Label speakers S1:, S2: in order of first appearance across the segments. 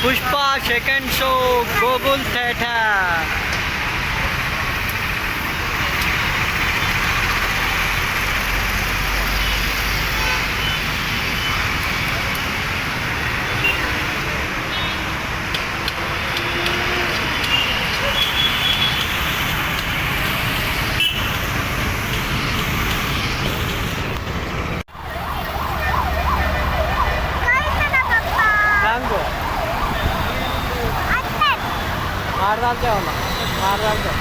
S1: Pushpa second show Gokul theatre. मारदालते हो ना मारदालते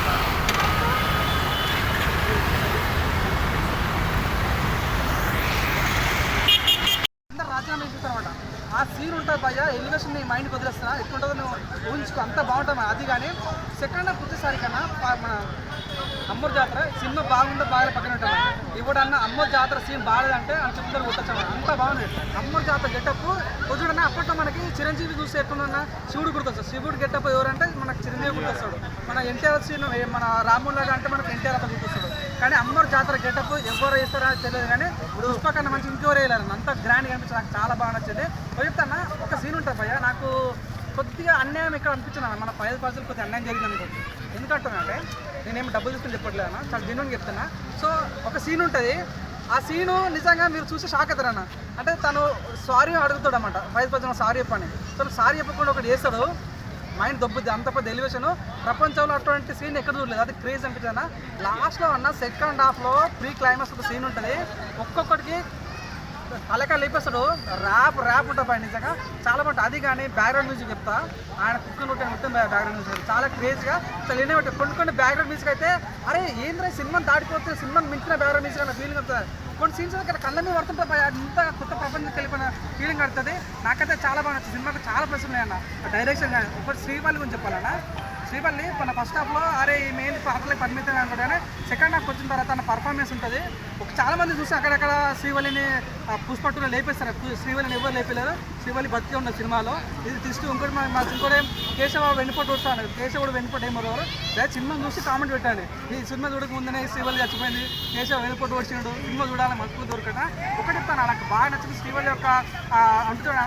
S2: అందరు రాజ్యాంగం చూస్తారన్నమాట. ఆ సీన్ ఉంటుంది భయ్య, ఎలివేషన్ నీ మైండ్కి వదిలేస్తున్నా ఎట్లుంటుందో నువ్వు ఊహించుకో, అంత బాగుంటుంది. అది కానీ సెకండ్ హాఫ్ వచ్చేసరి కన్నా మన అమ్మూరు జాతర సినిమా బాగుంటే బాగా పక్కన ఉంటుంది. ఇప్పుడన్నా అమ్మూరు జాతర సీన్ బాగాలేదంటే అని చెప్తారు గుర్తొచ్చాము. అంత బాగుంది అమ్మూరు జాతర గెటప్. చూడన్నా అప్పట్లో మనకి చిరంజీవి చూస్తే ఎట్లున్నా శివుడు గుర్తొస్తాడు. శివుడు గెటప్ ఎవరంటే మనకు చిరంజీవి గుర్తొస్తాడు. మన ఎన్టీఆర్ సీన్ మన రాములాగా అంటే మనకు ఎన్టీఆర్ అట్లా గుర్తొస్తాడు. కానీ అమ్మవారి జాతర గెటప్ ఎవరు వేస్తారో తెలియదు, కానీ పుష్ప కన్నా మంచి ఇంకెవరు వేయలేరు. అంత గ్రాండ్గా అనిపించింది, నాకు చాలా బాగా నచ్చింది. చెప్తాను ఒక సీన్ ఉంటుంది భయ్య, నాకు కొద్దిగా అన్యాయం ఇక్కడ అనిపించింది. మన 5% కొద్దిగా అన్యాయం జరిగింది అనుకోండి. ఎందుకంటున్నా నేనేమి డబ్బులు తీసుకుని చెప్పట్లేదన్నా, చాలా జెన్యున్గా చెప్తున్నా. సో ఒక సీన్ ఉంటుంది, ఆ సీను నిజంగా మీరు చూసి షాక్ అవుతారన్న. అంటే తను సారీ అడుగుతాడు అన్నమాట, 5% సారీ చెప్పని. సో సారీ చెప్పకుండా ఒకటి చేస్తాడు, మైండ్ దొబ్బుద్ది. అంత పెద్ద ఎలివేషన్ ప్రపంచంలో అటువంటి సీన్ ఎక్కడ చూడలేదు. అది క్రేజ్ అనిపించింది. లాస్ట్లో అన్న సెకండ్ హాఫ్లో ప్రీ క్లైమాక్స్ ఒక సీన్ ఉంటుంది, ఒక్కొక్కటికి అలక లేపేస్తాడు. ర్యాప్ ఉంటుంది పైన, నిజంగా చాలా బాగుంటుంది. అది కానీ బ్యాక్గ్రౌండ్ మ్యూజిక్ చెప్తా, ఆయన కుక్కర్ కొట్టే మొత్తం బ్యాక్గ్రౌండ్ మ్యూజిక్ చాలా క్రేజ్గా చాలా ఎన్ని ఉంటాయి. కొన్ని బ్యాక్గ్రౌండ్ మ్యూజిక్ అయితే అరే ఏంద్రా సినిమాని దాటిపోతే సినిమాని మించిన బ్యాక్గ్రౌండ్ మ్యూజిక్ అన్న ఫీలింగ్ వస్తుంది. కొన్ని సీన్స్ ఇక్కడ కళ్ళ మీద పడుతుంటాయి, అంత కొత్త ప్రపంచంకి వెళ్ళిపోయిన ఫీలింగ్ పడుతుంది. నాకైతే చాలా బాగా నచ్చింది. సినిమాకి చాలా ప్లస్ ఉన్నాయన్న. డైరెక్షన్ కానీ ఒకటి శ్రీవల్లి గురించి చెప్పాలన్న. శ్రీవల్లి మన ఫస్ట్ హాఫ్లో అరే ఈ మెయిన్ పాటలకి పరిమితం అనుకుంటే, సెకండ్ హాఫ్ వచ్చిన తర్వాత తన పర్ఫార్మెన్స్ ఉంటుంది. చాలా మంది చూసి అక్కడక్కడ శ్రీవల్లిని పుష్పట్టులో లేపేస్తారు. శ్రీవల్లిని ఎవరు లేపలేరు, శ్రీవల్లి బతికే ఉన్న సినిమాలో. ఇది తీసుకు ఇంకోటి ఇంకోటి కేశవ వెన్నుపోటు వస్తాను, కేశవుడు వెన్నుపోటు ఏమోరు సినిమా చూసి కామెంట్ పెట్టండి. ఈ సినిమా చూడక ముందునే శ్రీవల్లి చచ్చిపోయింది, కేశవ వెన్నుపోటు వచ్చినాడు, సినిమా చూడాలని మక్కువ దొరకదా. ఒకటి చెప్తాను, నాకు బాగా నచ్చింది శ్రీవల్లి యొక్క అంటున్నా.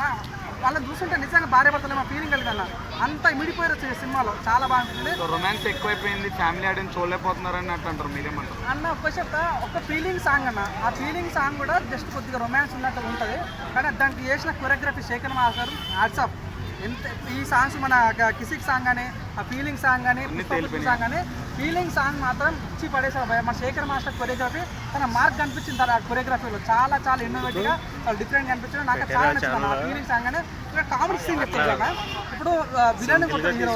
S2: వాళ్ళని చూస్తుంటే నిజంగా భార్య భర్తలు మా ఫీలింగ్ కలిగిన అంత ఇమిడిపోయారు సినిమాలో, చాలా బాగుంటుంది.
S3: రొమాన్స్ ఎక్కువైపోయింది, ఫ్యామిలీ ఆడియన్స్ చూడలేకపోతున్నారు అని అంటారు, మీరేమంటారు
S2: అన్న? ఒక్క చెప్తా, ఒక ఫీలింగ్ సాంగ్ అన్న, ఆ ఫీలింగ్ సాంగ్ కూడా జస్ట్ కొద్దిగా రొమాన్స్ ఉన్నట్టు ఉంటుంది. కానీ దానికి చేసిన choreography Shekhar master hats off. ఎంత ఈ సాంగ్స్ మన కిసిక్ సాంగ్ కానీ, ఆ ఫీలింగ్ సాంగ్ కానీ, సాంగ్ కానీ, ఫీలింగ్ సాంగ్ మాత్రం ఇచ్చి పడేసారు భయ. మన శేఖర్ మాస్టర్ కొరియోగ్రఫీ తన మార్క్ కనిపించింది ఆ కొరియోగ్రఫీలో. చాలా చాలా ఇన్నోవేటివ్గా డిఫరెంట్గా అనిపించింది. నాకు చాలా నచ్చింది ఆ ఫీలింగ్ సాంగ్ అని. ఇక్కడ కామెడీ సీన్ చెప్తాను కదా, ఇప్పుడు విలన్ కొట్టింది హీరో,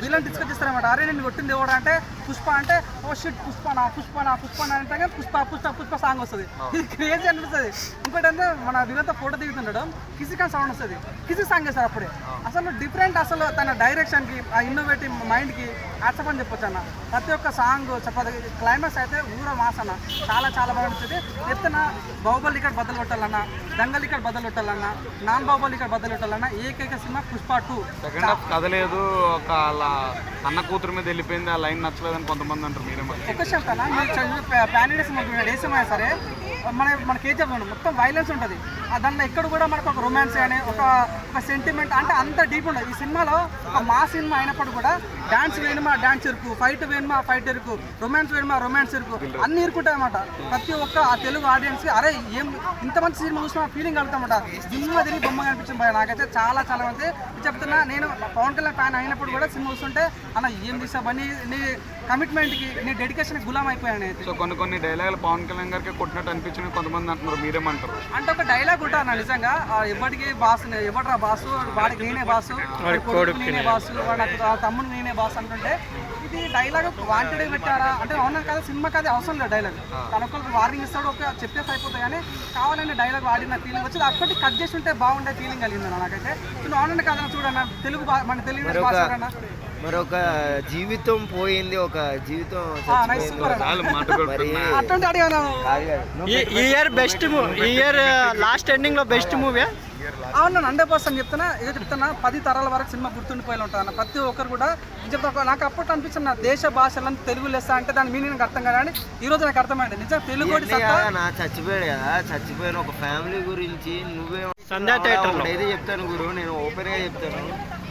S2: విలన్ డిస్కస్ చేస్తారన్నమాట. అరే నేను కొట్టింది ఎవడు అంటే పుష్ప అంటే, ఓ షిట్ పుష్పనా పుష్పనా పుష్పనా అంటే పుష్ప పుష్ప పుష్ప సాంగ్ వస్తుంది. ఇది క్రేజీ అనిపిస్తుంది. ఇంకోటి అంటే మన విలన్తో ఫోటో దిగుతుండడం కిసిక్ సాంగ్ వస్తుంది, కిసిక్ సాంగ్ చేస్తారు అప్పుడే. అసలు డిఫరెంట్, అసలు తన డైరెక్షన్కి ఆ ఇన్నోవేటివ్ మైండ్కి యాక్సెప్ట్ అని చెప్పొచ్చు అన్న. ప్రతి ఒక్క సాంగ్ చెప్పదు, క్లైమాక్స్ అయితే ఊర మాస్ అన్న, చాలా చాలా బాగా నచ్చింది. చెప్తున్నా బాహుబలి ఇక్కడ బద్దలు కొట్టాలన్న, దంగల్ ఇక్కడ బద్దలు కొట్టాలన్న, నాన్ బాహుబలి ఇక్కడ బద్దలు కొట్టాలన్న. ఏకైక సినిమా పుష్ప 2.
S3: సెకండ్ హాఫ్ కదలేదు, ఒక అన్న కూతురు మీద వెళ్ళిపోయింది, ఆ లైన్ నచ్చలేదని కొంతమంది అంటారు, మీరేమంటారు?
S2: ఒక చెప్తానా, ప్యాన్ ఇండియా సినిమా ఏసమైనా సరే మన కేజీఎఫ్ మొత్తం వైలెన్స్ ఉంటుంది. దాంట్లో ఎక్కడ కూడా మనకు ఒక రొమాన్స్ కానీ ఒక సెంటిమెంట్ అంటే అంత డీప్ ఉండదు. ఈ సినిమాలో మా సినిమా అయినప్పుడు కూడా డాన్స్ వేయమా డాన్స్ ఇరుకు, ఫైట్ వేయమా ఫైట్ ఇరుకు, రొమాన్స్ వేయమా రొమాన్స్ ఇరుకు, అన్ని ఇరుకుంటాయి అన్నమాట. ప్రతి ఒక్క ఆ తెలుగు ఆడియన్స్కి అరే ఏం ఇంత మంచి సినిమా చూసినా ఫీలింగ్ కలుగుతామన్నమాట. సినిమా తిరిగి బొమ్మ కనిపించింది భయ. నాకైతే చాలా చాలా మంది చెప్తున్నా, నేను పవన్ కళ్యాణ్ ఫ్యాన్ అయినప్పుడు కూడా సినిమా చూస్తుంటే అన్న ఏం తీసావు నీ కమిట్మెంట్కి నీ డెడికేషన్కి గులాం అయిపోయాను అయితే.
S3: సో కొన్ని డైలాగులు పవన్ కళ్యాణ్ గారికి కొట్టినట్టు అనిపించింది కొంతమంది అంటున్నారు, మీరేమంటారు?
S2: అంటే ఒక డైలాగ్ ఉంటాను నిజంగా, ఎవరికి బాసు ఎవడరా బాసు, వాడికి నేనే బాసు, నేనే బాసు, వాడు తమ్ముడు నేనే బాసు అంటుంటే ఇది డైలాగ్ వాంటెడ్ పెట్టారా అంటే అవునా కదా, సినిమాకి అది అవసరం లేదు డైలాగ్. తనొకరికి వార్నింగ్ ఇస్తాడు, ఒక చెప్పేసి అయిపోతాయి. కానీ కావాలని డైలాగ్ వాడిన ఫీలింగ్ వచ్చి అప్పటికి కట్ చేసి ఉంటే బాగుండే ఫీలింగ్ కలిగింది నాకైతే. నువ్వు అవునండి కదా చూడన్న, తెలుగు మన తెలుగు భాష
S4: మరొక జీవితం పోయింది, ఒక జీవితం
S1: ఈ ఇయర్ బెస్ట్ మూవీ, ఈ ఇయర్ లాస్ట్ ఎండింగ్ లో బెస్ట్ మూవీ.
S2: అవును 100% చెప్తున్నా. ఏదో చెప్తున్నా 10 తరాల వరకు సినిమా గుర్తుండిపోయేలా ఉంటుంది అన్న. ప్రతి ఒక్కరు కూడా చెప్తా. నాకు అప్పట్లో అనిపించింది నా దేశ భాషలను తెలుగు లెస్స అంటే దాని మీనింగ్ అర్థం కాదు, కానీ ఈ రోజు నాకు అర్థమైంది నిజంగా తెలుగు
S4: చచ్చిపోయాడు కదా, చచ్చిపోయిన ఒక ఫ్యామిలీ గురించి నువ్వే
S1: సంధ్యా థియేటర్
S4: అయితే చెప్తాను గురు, నేను ఓపెన్ గా చెప్తాను.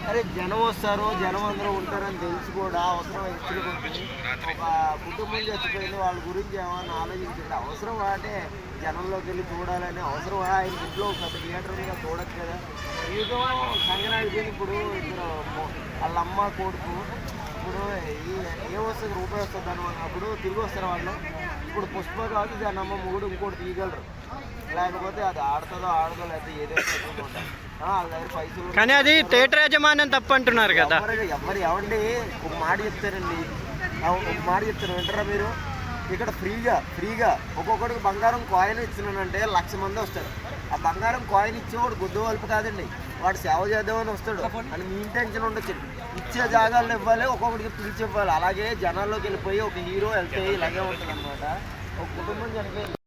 S4: అరే జనం వస్తారు, జనం అందరూ ఉంటారని తెలిసి కూడా అవసరం ఇచ్చులు కొట్టి ఒక కుటుంబం చచ్చిపోయింది, వాళ్ళ గురించి ఏమన్నా ఆలోచించండి. అవసరం అంటే జనంలోకి వెళ్ళి చూడాలని అవసరం. ఆయన ఇంట్లో ఒక థియేటర్ మీద చూడచ్చు కదా. ఏదో సంగనాడిపోయింది. ఇప్పుడు ఇద్దరు వాళ్ళ అమ్మ కొడుకు ఇప్పుడు ఏమొస్తుంది, రూపాయి వస్తుంది అని అన్నప్పుడు తిరిగి వస్తారు వాళ్ళు. ఇప్పుడు పుష్ప కాదు, దాని అమ్మ మొగుడు ఇంకోటి తీయగలరు. లేకపోతే అది ఆడుతుందో ఆడదో లేకపోతే ఏదైనా పైసలు.
S1: కానీ అది థియేటర్ యాజమాన్యం తప్పు అంటున్నారు కదా.
S4: ఎవరు ఎవండి ఒక మాట చెప్తారండి, ఒక మాట చెప్తారు వింటారా మీరు? ఇక్కడ ఫ్రీగా ఒక్కొక్కడికి బంగారం కాయిన్ ఇచ్చినానంటే 1,00,000 మంది వస్తారు. ఆ బంగారం కాయిన్ ఇచ్చేవాడు గుద్దు వలుపు కాదండి, వాడు సేవ చేద్దామని వస్తాడు. అని మీ ఇంటెన్షన్ ఉండొచ్చు. ఇచ్చే జాగాల్లో ఇవ్వాలి, ఒక్కొక్కడికి పిలిచి ఇవ్వాలి. అలాగే జనాల్లోకి వెళ్ళిపోయి ఒక హీరో వెళ్తే ఇలాగే ఉంటుంది అనమాట. ఒక కుటుంబం చనిపోయింది.